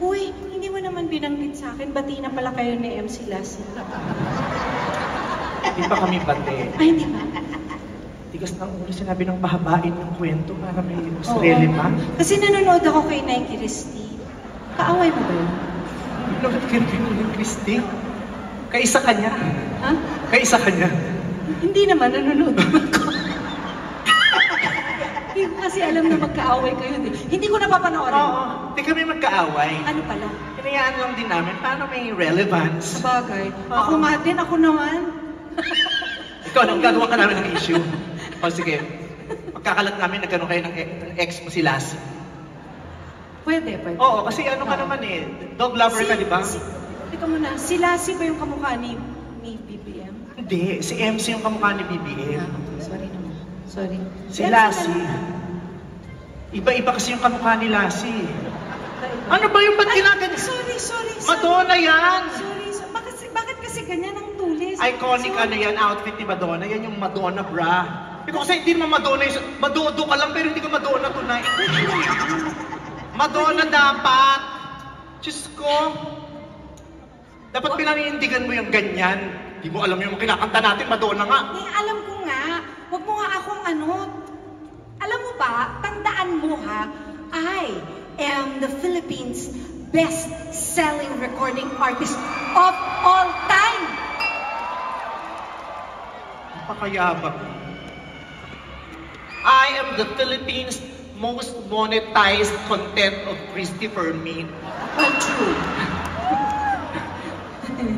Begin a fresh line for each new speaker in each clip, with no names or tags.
Uy, hindi mo naman binanggit sa akin, bati na pala kayo ni MC Lassie.
Hindi pa kami bate.
Ay, hindi ba?
Tigas ng ulo, sinabi ng pahabain ng kwento para may sarili pa.
Kasi nanonood ako kay Nike Christie. Kaaway mo ba yun?
Bakit kaya ni Christy? Kaisa kanya.
Ha?
Kaisa kanya.
Hindi naman, nanonood naman ko. Hindi ko kasi alam na magkaaway kayo. Hindi ko napapanoorin.
Oo, hindi kami magkaaway.
Ano pala?
Hinayaan lang din namin paano may relevance.
Sabagay. Ako nga din, ako naman.
Ikaw, nang gagawa ka namin ng issue. O sige, magkakalat namin nagkaroon kayo ng ex mo si Lassie.
Pwede.
Oo, kasi ano ka naman eh, dog lover ka, di ba?
Ito muna, si Lassie ba yung kamukha ni BBM?
Hindi, si MC yung kamukha ni BBM.
Sorry naman. Sorry.
Si Lassie. Iba-iba kasi yung kamukha ni Lassie. Ano ba yung ba't ginagano?
Sorry.
Madonna yan!
Sorry. Bakit kasi ganyan ang tulis?
Iconic ano yan, outfit ni Madonna. Yan yung Madonna bra. Ikaw kasi hindi naman Madonna yung... Madodo ka lang pero hindi ka Madonna tunay. Madonna dapat! Diyos ko! Dapat pinaniindigan mo yung ganyan. Hindi mo alam yung kinakanta natin, Madonna nga.
Alam ko nga. Huwag mo nga akong ano. Alam mo ba, tandaan mo ha, I am the Philippines' best-selling recording artist of all time!
Napakayabang. I am the Philippines' most monetized content of Christopher Min.
Well, true.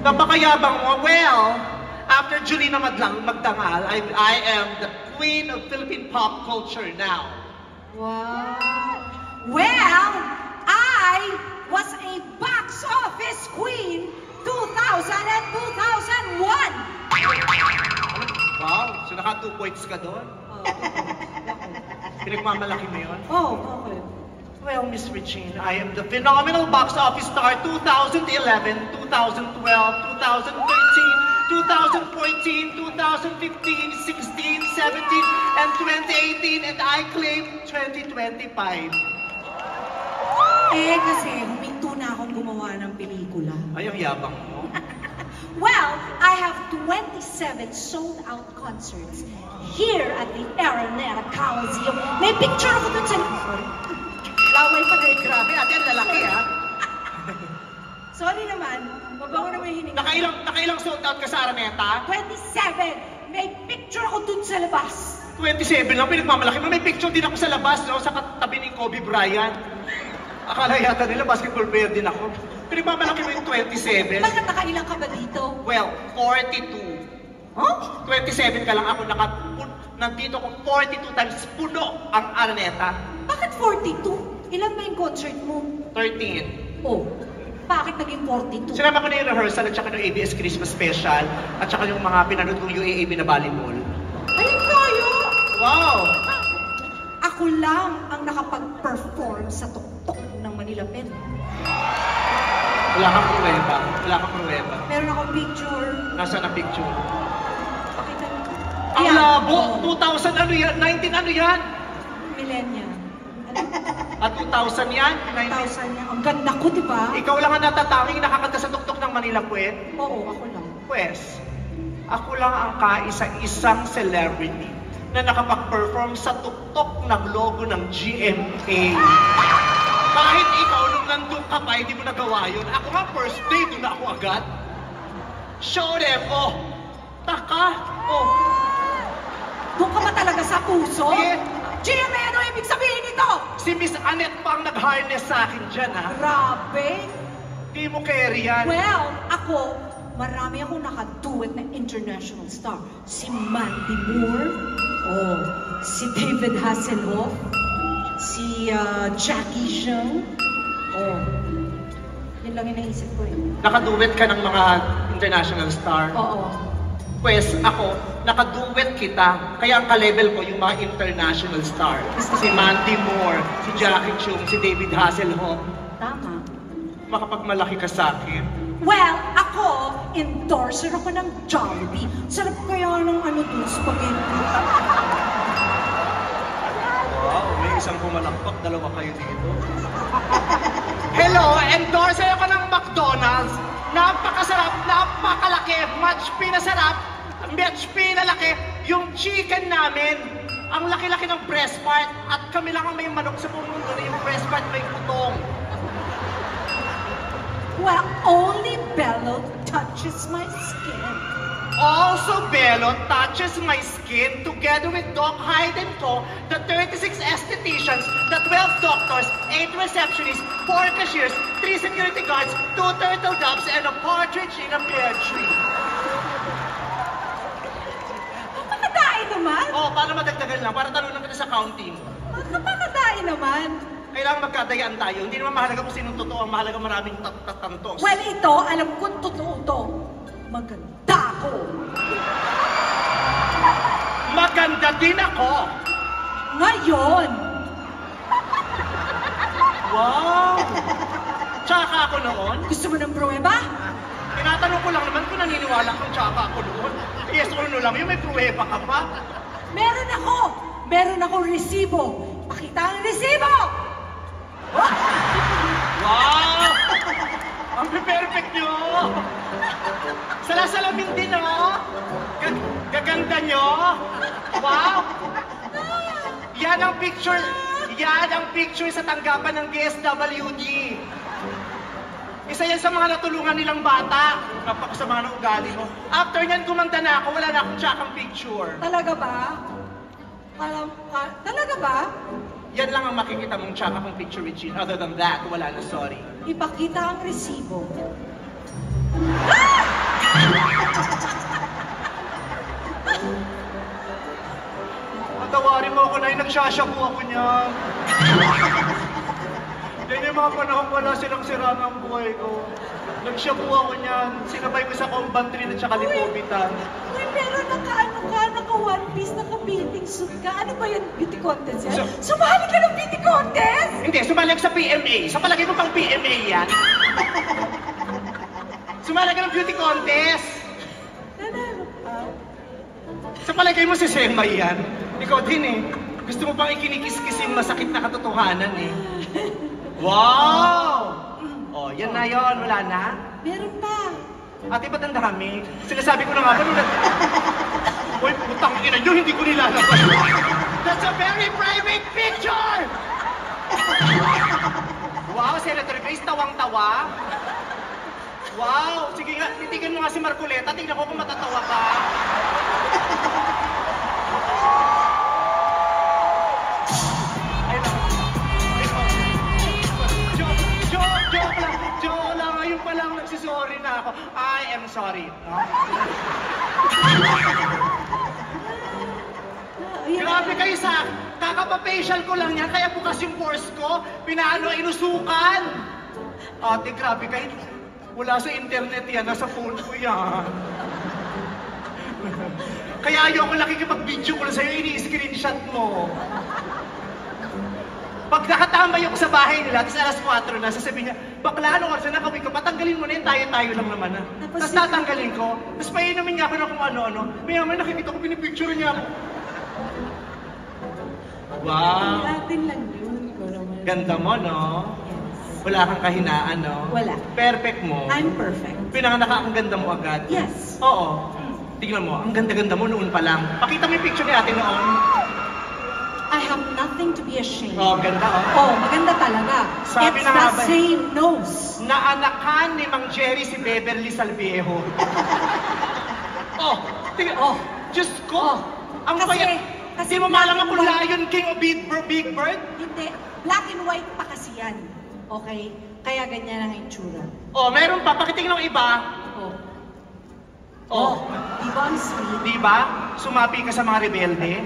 Napakayabang mo. Well, after Julina Magdangal, I am the queen of Philippine pop culture now.
Wow. Well, I was a box office queen 2000 and 2001.
Wow, so naka 2 points ka doon? Pinagmamalaki mo yun?
Okay.
Well, Miss Regine, I am the phenomenal box office star 2011, 2012, 2013, 2014, 2015, 16, 17, and 2018, and I claim 2025.
Kasi huminto na akong gumawa ng pelikula.
Ay, ang yabang mo.
Well, I have 27 sold-out concerts here at the Araneta Coliseum. May picture ako dun sa... Sorry.
Laway pa kayo, grabe. Ate, ang lalaki, ha?
Sorry naman. Mabango naman yung hininga.
Nakailang sold-out ka sa Araneta?
27! May picture ako dun sa labas.
27 lang, pinagmamalaki mo. May picture din ako sa labas, no? Sa katabi ni Kobe Bryant. Akala yata nila basketball player din ako. Pinagmamalaki mo yung 27.
Bakit nakailang ka ba dito?
Well, 42.
Huh?
27 ka lang ako, nandito ko 42 times puno ang Araneta.
Bakit 42? Ilan ba yung concert mo?
13.
Oh, bakit naging 42?
Sinama ko na yung rehearsal at saka yung ABS Christmas Special at saka yung mga pinanood kong UAAB na volleyball.
Ayun tayo!
Wow!
Ako lang ang nakapag-perform sa tuktok ng Manila Pen.
Wala kang pruweba. Wala kang pruweba.
Meron akong picture.
Nasaan ang picture?
Pakita mo.
Ang
Ayan.
labo! 2000 ano yan? 19 ano yan?
Millennial.
At 2000 yan?
1,000 niya. Ang ganda ko, di ba?
Ikaw lang ang natatanging nakakanta sa tuktok ng Manila Puwet?
Oo, ako lang.
Pwes, ako lang ang kaisa-isang celebrity na nakapag-perform sa tuktok ng logo ng GMA. Kahit ikaw, nung nandun ka pa, hindi mo nagawa yun. Ako nga, first day, doon na ako agad. Show them, oh! Taka, oh!
Doon ka ba talaga sa puso?
Yeah.
GMA, ano ibig sabihin nito?
Si Miss Annette pa ang nag-harness sa akin dyan, ha?
Grabe.
Di mo carry yan.
Well, ako, marami akong nakaduet na international star. Si Mandy Moore, si David Hasselhoff, si Jackie Chan. Yun lang yung naisip ko eh.
Nakaduet ka ng mga international star.
Oo.
Pwes, ako, nakaduet kita. Kaya ang ka-level ko yung mga international star. Si Mandy Moore, si Jackie Chung, si David Hasselhoff.
Tama.
Makapagmalaki ka sa akin.
Well, ako, endorser ako ng Jollibee. Sarap kaya ng ano dun, spaghetti.
Wow, may isang pumalakpak, dalawa kayo dito. Hello, endorser ako ng McDonald's. Napakasarap, napakalaki, much pinasarap, much pinalaki. Yung chicken namin, ang laki-laki ng breast part. At kami lang ang may manok sa buong mundo na yung breast part may putong.
Well, only Bello touches my skin.
Also, Bello touches my skin together with Doc Hayden Co., the 36 estheticians, the 12 doctors, 8 receptionists, 4 cashiers, 3 security guards, 2 turtle doves, and a partridge in a pear tree.
Makakadain naman.
Oh, para madagdagan lang, para talunan kita sa counting.
Makakadain naman.
Kailangan magkadayaan tayo. Hindi naman mahalaga kung sinong totoo, ang mahalaga maraming tatantos.
Well, ito, alam kong totoo to. Maganda ako.
Maganda din ako.
Ngayon.
Wow! Tsaka ako noon.
Gusto mo ng pruweba?
Tinatanong ko lang naman kung naniniwala kung tsaka ako noon. Yes or no lang, yung may pruweba ka pa.
Meron ako. Meron akong resibo. Pakita ang resibo!
Wow! Ang perfect nyo! Salasalamin din, oh! Gaganda nyo! Wow! Yan ang picture sa tanggapan ng DSWD. Isa yan sa mga natulungan nilang bata. Napakasama ng ugali mo. After nyan, kumanda na ako, wala na akong tsakang picture.
Talaga ba? Talaga ba?
Yan lang ang makikita mong tsaka kong picture, Regine. Other than that, wala na, sorry.
Ipakita ang resibo.
Patawarin mo ako na yung nagsashabu ako niyan. Yan yung mga panahon wala silang sira ng buhay ko. Nagshabu ako niyan. Sinabay ko sa Combantrin at saka Lipovitan.
Uy, pero naka one piece, naka-bathing suit ka. Ano ba yan? Beauty contest yan? Sumali ka ng beauty contest?
Hindi, sumali ako sa PMA. Sa palagay mo pang PMA yan? Sumali ka ng beauty contest.
Nanalo ka.
Sa palagay mo si Sema yan? Ikaw din eh. Gusto mo pang ikinikis-kis yung masakit na katotohanan eh. Wow! Oh, yan na yon, wala na?
Meron pa.
Ate, ba't ang dami? Sinasabi ko na nga ba nung Uy, putang ina nyo, hindi ko nilalabas. That's a very private picture! Wow, Senator Grace, tawang-tawa. Wow, sige nga, titigan mo nga si Marcoleta, tingnan ko kung matatawa ka. Joke lang, ngayon pa lang nagsisorry na ako. I am sorry. No? Grabe kayo sa kakapapacial ko lang yan, kaya bukas yung pores ko, inusukan. Ate, grabe kayo. Wala sa internet yan, nasa phone ko yan. Kaya ayoko nakikipag-video ko na sa'yo, ini-screenshot mo. Pag nakatambay ako sa bahay nila, tapos alas 4 na, sasabihin niya, bakla, anong oras na nakawin ko? Patanggalin mo na yun, tayo-tayo lang naman na. Tapos tatanggalin ko, tapos painumin niya ako na kung ano-ano. May nakikita ko, pinipicture niya ako. Wow!
Natin lang yun.
Ganda mo, no?
Yes.
Wala kang kahinaan, no?
Wala.
Perfect mo.
I'm perfect.
Pinanganak ka, ang ganda mo agad.
Yes.
Oo. Tingnan mo, ang ganda-ganda mo noon pa lang. Pakita mo yung picture ni ate noon.
I have nothing to be ashamed.
Oh, ganda, oh.
Oh, maganda talaga.
Sabi
It's
na
the
nga ba-
same nose.
Naanakan ni Mang Jerry si Beverly Salviejo. Oh, tingnan.
Oh.
Diyos ko.
Oh.
Ang
Kasi-
payat.
kasi
Hindi mo malaman kung
black and
Lion King o Big Bird?
Hindi. Black and white pa kasi yan. Okay? Kaya ganyan ang itsura.
Oh, meron pa. Pakitingin ng iba.
Oh.
Oh.
Di ba ang sweet?
Di ba? Sumapi ka sa mga rebelde.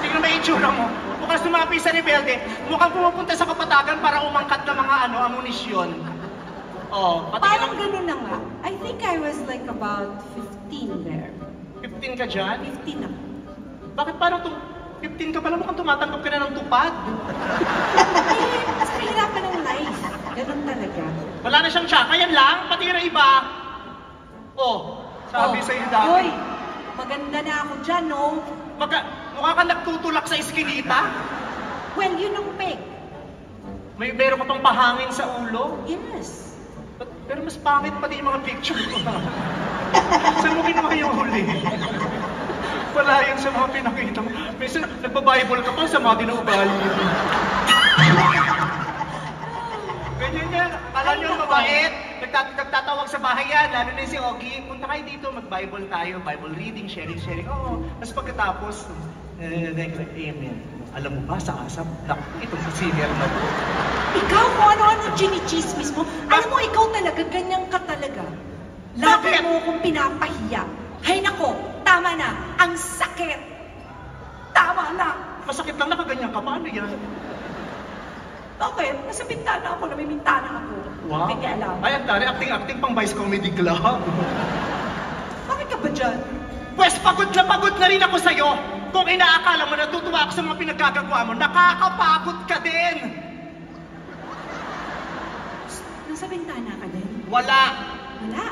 Tingnan mo yung itsura mo. Mukhang sumapi sa rebelde. Mukhang pumupunta sa kapatagan para umangkat ng mga amunisyon. Oh,
Parang
patingin ng...
ganun na nga. I think I was like about 15 there.
15 ka dyan?
15 ako.
Bakit parang 15 ka pala mukhang tumatanggap ka na ng tupad?
Eh, mas kahirapan ng life. Ganun talaga.
Wala na siyang tsaka, yan lang. Pati yung iba. Oh, sabi sa'yo dati.
Hoy, maganda na ako dyan, no?
Mukha ka nagtutulak sa iskinita.
Well, yun ang peg.
Meron ka pang pahangin sa ulo?
Yes.
Pero mas pangit pa din yung mga picture ko. Saan mo kinuha yung huli? Wala yan sa mga pinakita mo. Minsan, nagpa-Bible ka pa sa mga dinaugali. Ganyan yan. Kala nyo mabait. Nagtatawag sa bahay yan. Lalo na si Ogie. Punta kayo dito, mag-Bible tayo. Bible reading, sharing. Oo. Tapos pagkatapos, amen. Alam mo ba sa asap? Itong senior na to.
Ikaw, kung ano-ano chinichismis mo, alam mo, ikaw talaga, ganyan ka talaga. Lagi
Bakit?
mo akong pinapahiya. Hay nako, tama na. Ang sakit. Tama na.
Masakit lang nakaganyan ka. Paano yan?
Okay, nasa bintana ako, namimintana ako.
Wow.
Hindi alam.
Ay, ang tari. Acting-acting pang Vice Comedy Club.
Bakit ka ba dyan?
Pwes, pagod na rin ako sa'yo. Kung inaakala mo natutuwa ako sa mga pinagkagagawa mo, nakakapagod ka din.
Nasa bintana ka din?
Wala.
Wala.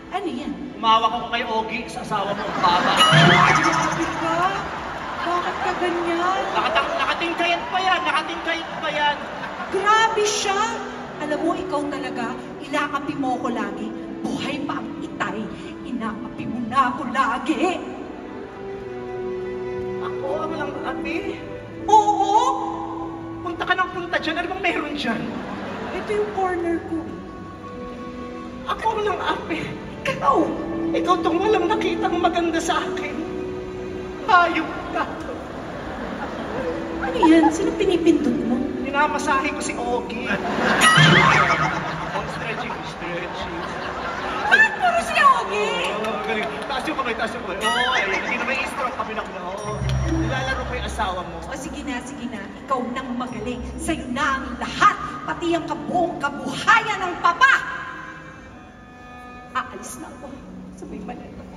Ano yan?
Umawak ako kay Ogie sa asawa mo, Baba.
Grabe ka. Bakit ka ganyan?
Nakatingkayat pa yan.
Grabe siya. Alam mo, ikaw talaga, inaapi mo ako lagi. Buhay pa ang itay, inaapi mo na ako lagi.
Ako ang lang api.
Oo!
Punta ka ng punta dyan. Ano bang meron dyan?
Ito yung corner ko.
Ako ang lang api.
Ikaw
Ikaw tong walang nakitang maganda sa akin. Hayop ka.
Ano yan? Sino pinipindot mo?
Minamasahe ko si Ogie. Stretching.
Bakit puro si Ogie?
Oo, galing. Taas yung kamay. Oo, ay, hindi na may stroke kami na. Oo. Nilalaro ko yung asawa mo.
O sige na. Ikaw nang magaling. Sa'yo na ang lahat. Pati ang kabuong kabuhayan ng papa. Aalis na ako. Sabay maleta ko.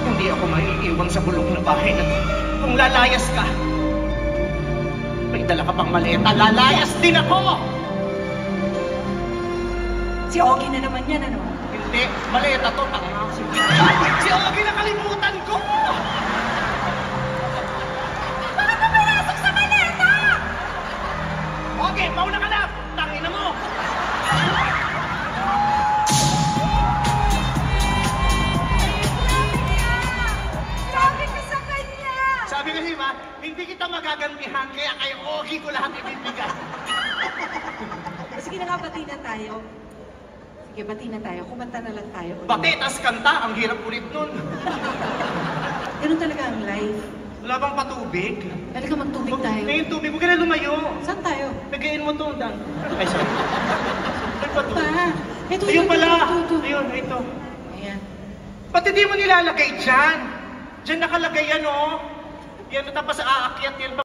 Hindi ako maiiwan sa bulok na bahay na to. Kung lalayas ka, may dala ka pang maleta, lalayas din ako!
Si Ogie na naman yan, ano?
Hindi, maleta to, tanga. Si Ogie nakalimutan ko!
Bakit ka pinasok sa maleta?
Ogie, mauna ka na! Tangina mo!
Sabi ko sa kanya!
Sabi kasi ma, hindi kita magagantihan, kaya kay Ogie ko lahat ibibigay.
Sige na nga, bati na tayo. Sige, bati na tayo. Kumanta na lang tayo. ulit.
Bate, tas kanta, ang hirap ulit nun.
Ganun talaga ang life.
Wala bang patubig?
Pwede ka magtubig tayo.
Na yung tubig, huwag ka na lumayo.
Saan tayo?
Nagayin mo to, Dan. Ay, sorry. Ay, pa to.
Pa. Ito,
Ayun pala.
ito.
Ayun, ito.
Ayan.
Ba't hindi mo nilalagay dyan? Dyan nakalagay yan, oh. Yan, tapos aakyat yan.